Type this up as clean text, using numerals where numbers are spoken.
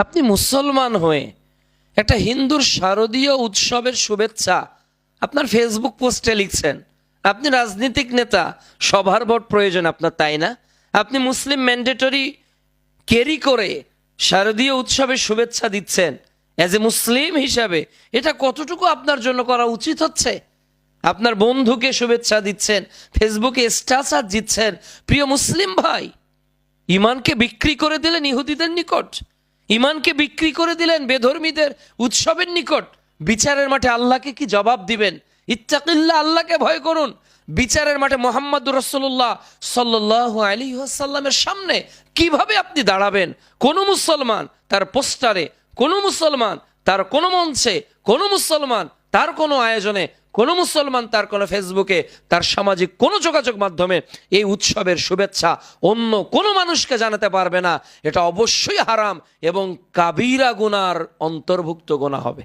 আপনি মুসলমান হয়ে একটা হিন্দুর শারদীয় উৎসবের শুভেচ্ছা আপনার ফেসবুক পোস্টে লিখছেন। আপনি রাজনীতিক নেতা, সভার ভোট প্রয়োজন আপনার, তাই না? আপনি মুসলিম ম্যান্ডেটরি ক্যারি করে শারদীয় উৎসবের শুভেচ্ছা দিচ্ছেন। অ্যাজ এ মুসলিম হিসাবে এটা কতটুকু আপনার জন্য করা উচিত হচ্ছে? আপনার বন্ধুকে শুভেচ্ছা দিচ্ছেন, ফেসবুকে স্ট্যাটাস দিচ্ছেন। প্রিয় মুসলিম ভাই, ইমানকে বিক্রি করে দিলেন ইহুদিদের নিকট, ইমানকে বিক্রি করে দিলেন বেধর্মীদের উৎসবের নিকট। বিচারের মাঠে আল্লাহকে কি জবাব দিবেন? ইত্তাকিল্লাহ, আল্লাহকে ভয় করুন। বিচারের মাঠে মোহাম্মদুর রাসূলুল্লাহ সাল্লাল্লাহু আলাইহি ওয়াসাল্লামের সামনে কিভাবে আপনি দাঁড়াবেন? কোন মুসলমান তার পোস্টারে, কোন মুসলমান তার কোন মঞ্চে, কোন মুসলমান তার কোনো আয়োজনে, কোন মুসলমান তার কোনো ফেসবুকে, তার সামাজিক কোনো যোগাযোগ মাধ্যমে এই উৎসবের শুভেচ্ছা অন্য কোনো মানুষকে জানাতে পারবে না। এটা অবশ্যই হারাম এবং কাবিরা গুনার অন্তর্ভুক্ত গুনাহ হবে।